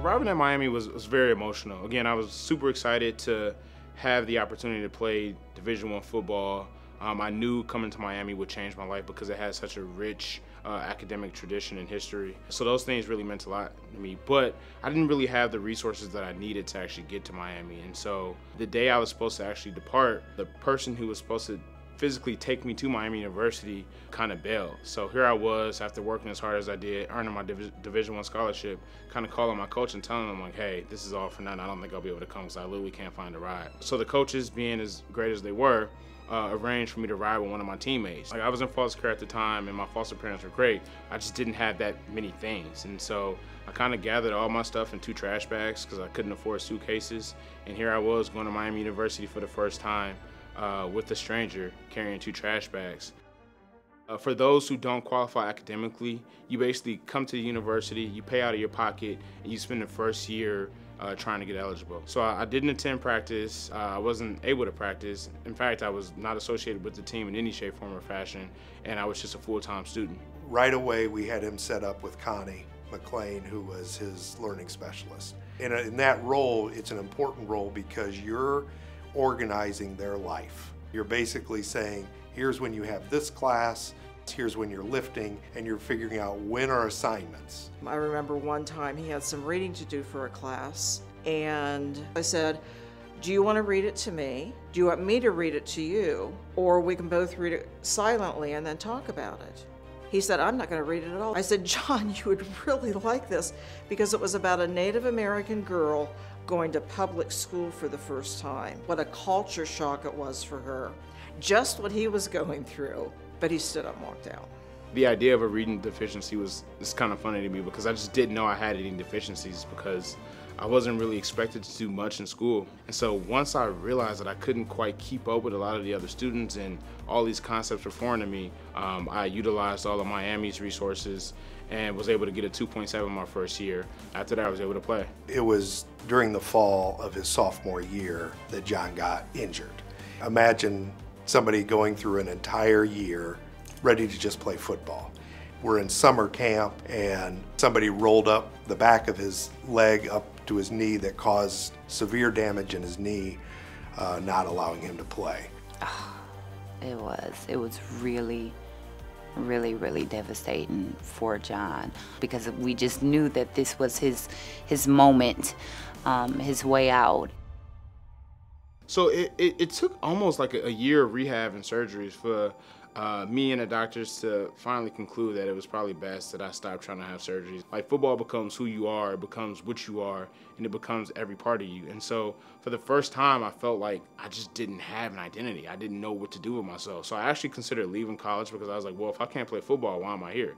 Arriving at Miami was very emotional. Again, I was super excited to have the opportunity to play Division I football. I knew coming to Miami would change my life because it has such a rich academic tradition and history. So those things really meant a lot to me. But I didn't really have the resources that I needed to actually get to Miami. And so the day I was supposed to actually depart, the person who was supposed to physically take me to Miami University kind of bailed. So here I was, after working as hard as I did, earning my Division I scholarship, kind of calling my coach and telling him like, hey, this is all for nothing. I don't think I'll be able to come because I literally can't find a ride. So the coaches, being as great as they were, arranged for me to ride with one of my teammates. Like, I was in foster care at the time and my foster parents were great. I just didn't have that many things. And so I kind of gathered all my stuff in 2 trash bags because I couldn't afford suitcases. And here I was going to Miami University for the first time with a stranger carrying 2 trash bags. For those who don't qualify academically, you basically come to the university, you pay out of your pocket, and you spend the first year trying to get eligible. So I didn't attend practice. I wasn't able to practice. In fact, I was not associated with the team in any shape, form, or fashion, and I was just a full-time student. Right away, we had him set up with Connie McLean, who was his learning specialist. And in that role, it's an important role because you're organizing their life. You're basically saying, here's when you have this class, here's when you're lifting, and you're figuring out when are assignments. I remember one time he had some reading to do for a class, and I said, do you want to read it to me? Do you want me to read it to you? Or we can both read it silently and then talk about it. He said, I'm not going to read it at all. I said, John, you would really like this, because it was about a Native American girl going to public school for the first time. What a culture shock it was for her. Just what he was going through. But he stood up and walked out. The idea of a reading deficiency was kind of funny to me because I just didn't know I had any deficiencies because I wasn't really expected to do much in school. And so once I realized that I couldn't quite keep up with a lot of the other students and all these concepts were foreign to me, I utilized all of Miami's resources and was able to get a 2.7 my first year. After that, I was able to play. It was during the fall of his sophomore year that John got injured. Imagine somebody going through an entire year ready to just play football. We're in summer camp and somebody rolled up the back of his leg up to his knee that caused severe damage in his knee, not allowing him to play. Oh, it was really devastating for John because we just knew that this was his moment, his way out. So it took almost like a year of rehab and surgeries for me and the doctors to finally conclude that it was probably best that I stopped trying to have surgeries. Like, football becomes who you are, it becomes what you are, and it becomes every part of you. And so for the first time, I felt like I just didn't have an identity. I didn't know what to do with myself. So I actually considered leaving college because I was like, well, if I can't play football, why am I here?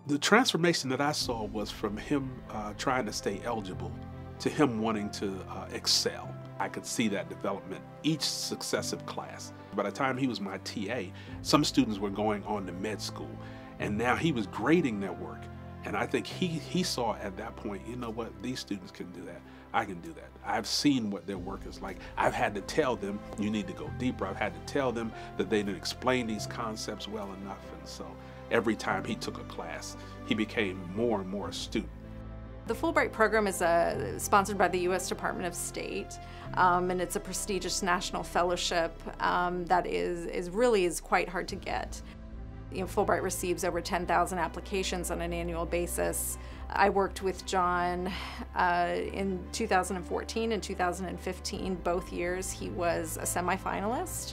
The transformation that I saw was from him trying to stay eligible to him wanting to excel. I could see that development each successive class. By the time he was my TA, some students were going on to med school, and now he was grading their work. And I think he saw at that point, you know what, these students can do that. I can do that. I've seen what their work is like. I've had to tell them, you need to go deeper. I've had to tell them that they didn't explain these concepts well enough. And so every time he took a class, he became more and more astute. The Fulbright program is sponsored by the U.S. Department of State, and it's a prestigious national fellowship that is quite hard to get. You know, Fulbright receives over 10,000 applications on an annual basis. I worked with John in 2014 and 2015. Both years he was a semifinalist,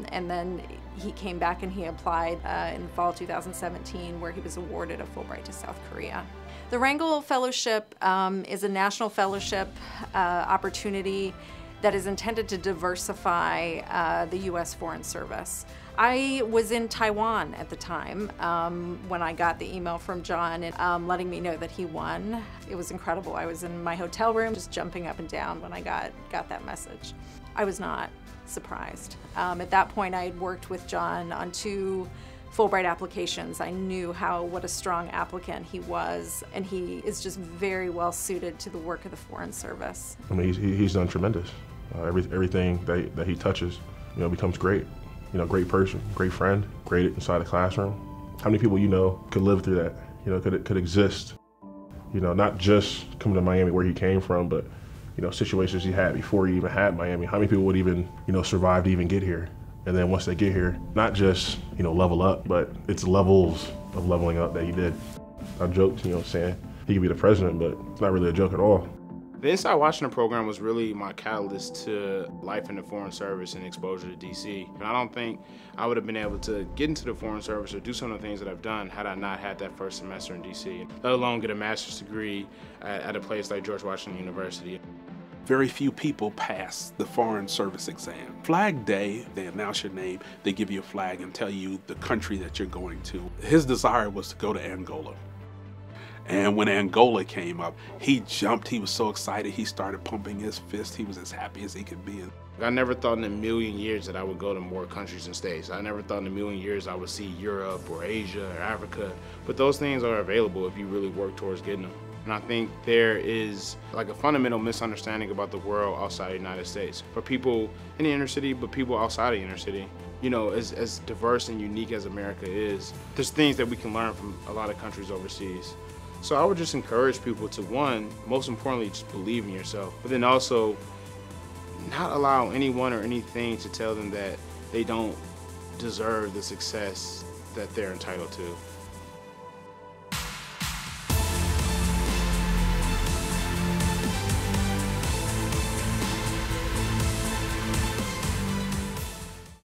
and then he came back and he applied in fall 2017, where he was awarded a Fulbright to South Korea. The Rangel Fellowship is a national fellowship opportunity that is intended to diversify the U.S. Foreign Service. I was in Taiwan at the time when I got the email from John and letting me know that he won. It was incredible. I was in my hotel room just jumping up and down when I got that message. I was not surprised. At that point, I had worked with John on 2 Fulbright applications. I knew what a strong applicant he was, and he is just very well suited to the work of the Foreign Service. I mean, he's done tremendous. Everything that he touches, becomes great. Great person, great friend, great inside the classroom. How many people could live through that? Could exist You know, not just coming to Miami where he came from, but, you know, situations he had before he even had Miami. How many people would even, you know, survive to even get here? And then once they get here, not just, you know, level up, but it's levels of leveling up that he did. I joked, you know, saying he could be the president, but it's not really a joke at all. The Inside Washington program was really my catalyst to life in the Foreign Service and exposure to DC. And I don't think I would have been able to get into the Foreign Service or do some of the things that I've done had I not had that first semester in DC, let alone get a master's degree at a place like George Washington University. Very few people pass the Foreign Service exam. Flag Day, they announce your name, they give you a flag and tell you the country that you're going to. His desire was to go to Angola. And when Angola came up, he jumped, he was so excited, he started pumping his fist, he was as happy as he could be. I never thought in a million years that I would go to more countries and states. I never thought in a million years I would see Europe or Asia or Africa, but those things are available if you really work towards getting them. And I think there is like a fundamental misunderstanding about the world outside the United States. For people in the inner city, but people outside of the inner city. You know, as diverse and unique as America is, there's things that we can learn from a lot of countries overseas. So I would just encourage people to, one, most importantly, just believe in yourself, but then also not allow anyone or anything to tell them that they don't deserve the success that they're entitled to.